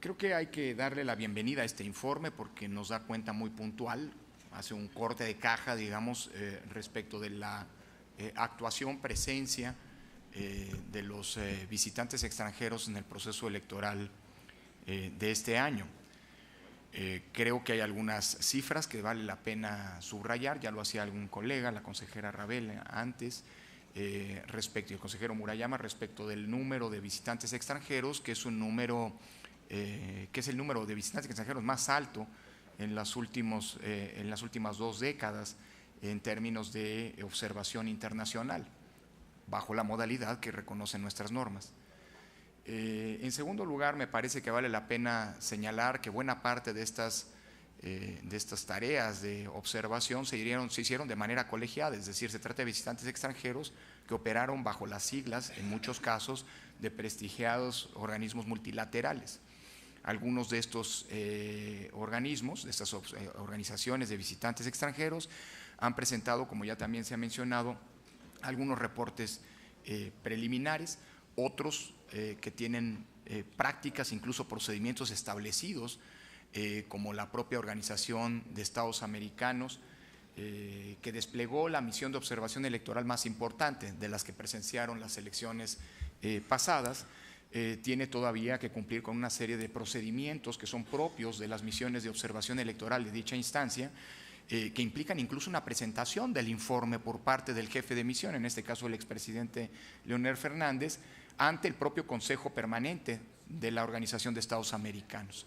Creo que hay que darle la bienvenida a este informe porque nos da cuenta muy puntual, hace un corte de caja, digamos, respecto de la actuación, presencia de los visitantes extranjeros en el proceso electoral de este año. Creo que hay algunas cifras que vale la pena subrayar, ya lo hacía algún colega, la consejera Rabel antes, respecto, y el consejero Murayama, respecto del número de visitantes extranjeros, que es un número que es el número de visitantes extranjeros más alto en las últimas 2 décadas en términos de observación internacional, bajo la modalidad que reconocen nuestras normas. En segundo lugar, me parece que vale la pena señalar que buena parte de estas tareas de observación se hicieron de manera colegiada, es decir, se trata de visitantes extranjeros que operaron bajo las siglas, en muchos casos, de prestigiados organismos multilaterales. Algunos de estos organismos, de estas organizaciones de visitantes extranjeros, han presentado, como ya también se ha mencionado, algunos reportes preliminares, otros que tienen prácticas, incluso procedimientos establecidos, como la propia Organización de Estados Americanos, que desplegó la misión de observación electoral más importante de las que presenciaron las elecciones pasadas. Tiene todavía que cumplir con una serie de procedimientos que son propios de las misiones de observación electoral de dicha instancia, que implican incluso una presentación del informe por parte del jefe de misión, en este caso el expresidente Leonel Fernández, ante el propio Consejo Permanente de la Organización de Estados Americanos.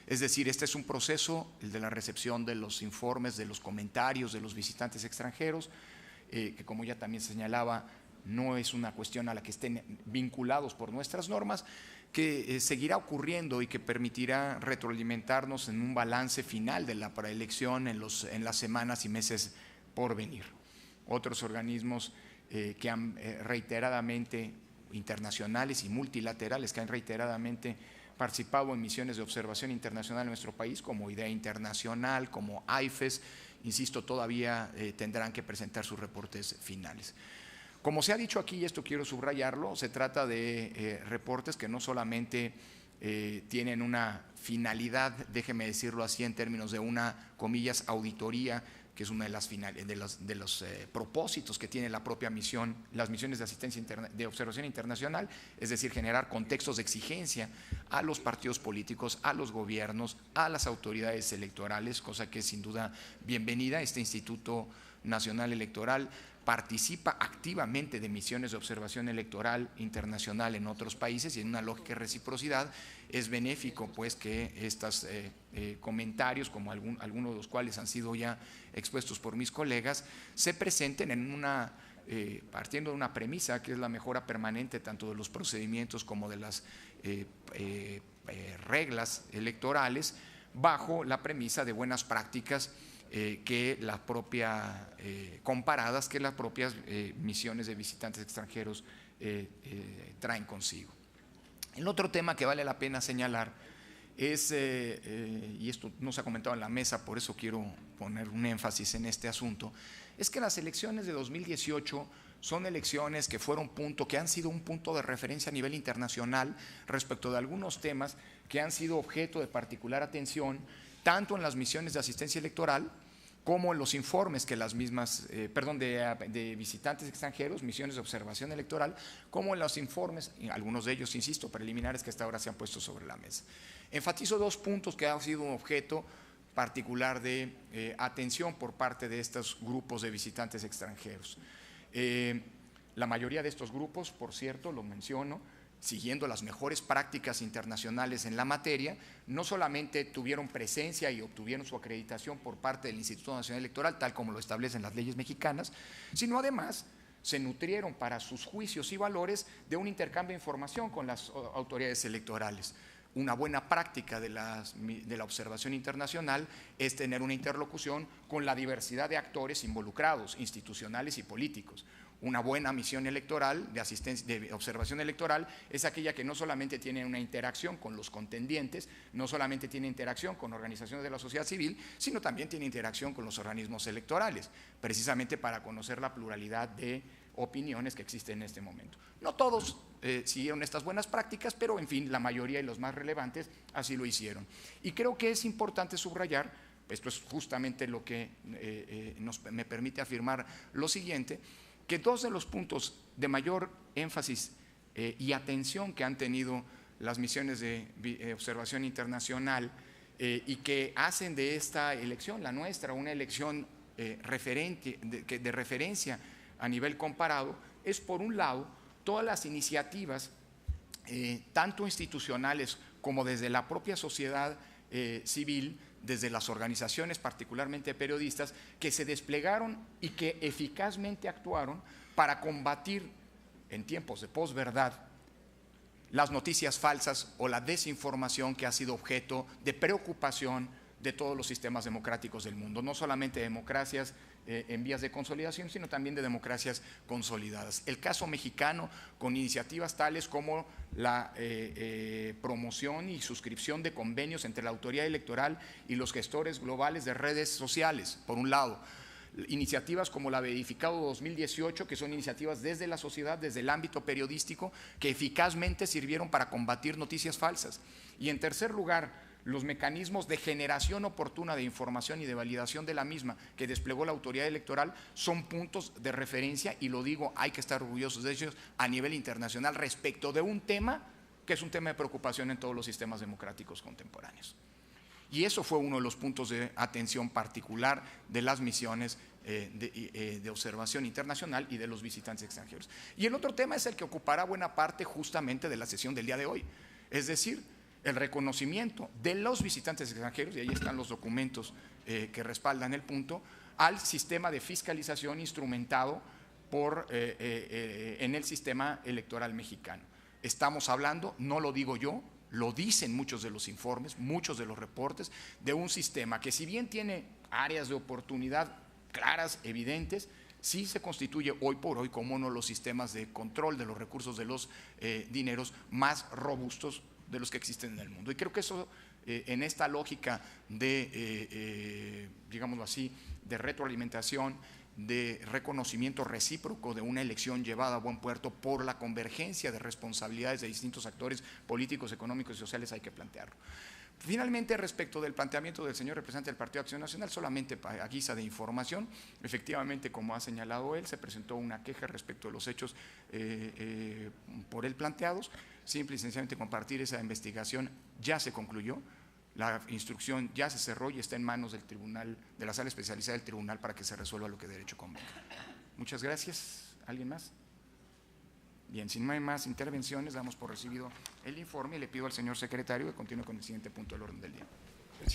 Es decir, este es un proceso, el de la recepción de los informes, de los comentarios de los visitantes extranjeros, que como ya también señalaba, no es una cuestión a la que estén vinculados por nuestras normas, que seguirá ocurriendo y que permitirá retroalimentarnos en un balance final de la preelección en las semanas y meses por venir. Otros organismos que han reiteradamente, internacionales y multilaterales, que han reiteradamente participado en misiones de observación internacional en nuestro país, como IDEA Internacional, como AIFES, insisto, todavía tendrán que presentar sus reportes finales. Como se ha dicho aquí, y esto quiero subrayarlo, se trata de reportes que no solamente tienen una finalidad, déjeme decirlo así, en términos de una, comillas, auditoría, que es una de los propósitos que tiene la propia misión, las misiones de asistencia de observación internacional, es decir, generar contextos de exigencia a los partidos políticos, a los gobiernos, a las autoridades electorales, cosa que es sin duda bienvenida. Este Instituto Nacional Electoral participa activamente de misiones de observación electoral internacional en otros países, y en una lógica de reciprocidad es benéfico pues que estos comentarios, como algunos de los cuales han sido ya expuestos por mis colegas, se presenten en partiendo de una premisa que es la mejora permanente tanto de los procedimientos como de las reglas electorales, bajo la premisa de buenas prácticas que las propias comparadas que las propias misiones de visitantes extranjeros traen consigo. El otro tema que vale la pena señalar es, y esto no se ha comentado en la mesa, por eso quiero poner un énfasis en este asunto, es que las elecciones de 2018 son elecciones que han sido un punto de referencia a nivel internacional respecto de algunos temas que han sido objeto de particular atención, tanto en las misiones de asistencia electoral como en los informes que las mismas, de visitantes extranjeros, misiones de observación electoral, como en los informes, algunos de ellos, insisto, preliminares que hasta ahora se han puesto sobre la mesa. Enfatizo 2 puntos que han sido un objeto particular de atención por parte de estos grupos de visitantes extranjeros. La mayoría de estos grupos, por cierto, lo menciono, siguiendo las mejores prácticas internacionales en la materia, no solamente tuvieron presencia y obtuvieron su acreditación por parte del Instituto Nacional Electoral, tal como lo establecen las leyes mexicanas, sino además se nutrieron para sus juicios y valores de un intercambio de información con las autoridades electorales. Una buena práctica de la observación internacional es tener una interlocución con la diversidad de actores involucrados, institucionales y políticos. Una buena misión electoral, de observación electoral, es aquella que no solamente tiene una interacción con los contendientes, no solamente tiene interacción con organizaciones de la sociedad civil, sino también tiene interacción con los organismos electorales, precisamente para conocer la pluralidad de opiniones que existen en este momento. No todos siguieron estas buenas prácticas, pero en fin, la mayoría y los más relevantes así lo hicieron. Y creo que es importante subrayar, esto es justamente lo que me permite afirmar lo siguiente, que dos de los puntos de mayor énfasis y atención que han tenido las misiones de observación internacional y que hacen de esta elección, la nuestra, una elección de referencia a nivel comparado, es por un lado todas las iniciativas, tanto institucionales como desde la propia sociedad civil, desde las organizaciones, particularmente periodistas, que se desplegaron y que eficazmente actuaron para combatir en tiempos de posverdad las noticias falsas o la desinformación que ha sido objeto de preocupación de todos los sistemas democráticos del mundo, no solamente democracias en vías de consolidación, sino también de democracias consolidadas. El caso mexicano, con iniciativas tales como la promoción y suscripción de convenios entre la autoridad electoral y los gestores globales de redes sociales, por un lado. Iniciativas como la Verificado 2018, que son iniciativas desde la sociedad, desde el ámbito periodístico, que eficazmente sirvieron para combatir noticias falsas. Y en tercer lugar, los mecanismos de generación oportuna de información y de validación de la misma que desplegó la autoridad electoral son puntos de referencia, y lo digo, hay que estar orgullosos de ellos a nivel internacional respecto de un tema que es un tema de preocupación en todos los sistemas democráticos contemporáneos. Y eso fue uno de los puntos de atención particular de las misiones de observación internacional y de los visitantes extranjeros. Y el otro tema es el que ocupará buena parte justamente de la sesión del día de hoy, es decir, el reconocimiento de los visitantes extranjeros, y ahí están los documentos que respaldan el punto, al sistema de fiscalización instrumentado en el sistema electoral mexicano. Estamos hablando, no lo digo yo, lo dicen muchos de los informes, muchos de los reportes, de un sistema que, si bien tiene áreas de oportunidad claras, evidentes, sí se constituye hoy por hoy como uno de los sistemas de control de los recursos de los dineros más robustos de los que existen en el mundo. Y creo que eso, en esta lógica de, digámoslo así, de retroalimentación, de reconocimiento recíproco de una elección llevada a buen puerto por la convergencia de responsabilidades de distintos actores políticos, económicos y sociales, hay que plantearlo. Finalmente, respecto del planteamiento del señor representante del Partido Acción Nacional, solamente a guisa de información, efectivamente, como ha señalado él, se presentó una queja respecto de los hechos por él planteados. Simple y sencillamente compartir esa investigación ya se concluyó, la instrucción ya se cerró y está en manos del tribunal, de la sala especializada del tribunal, para que se resuelva lo que derecho convenga. Muchas gracias. ¿Alguien más? Bien, si no hay más intervenciones, damos por recibido el informe y le pido al señor secretario que continúe con el siguiente punto del orden del día.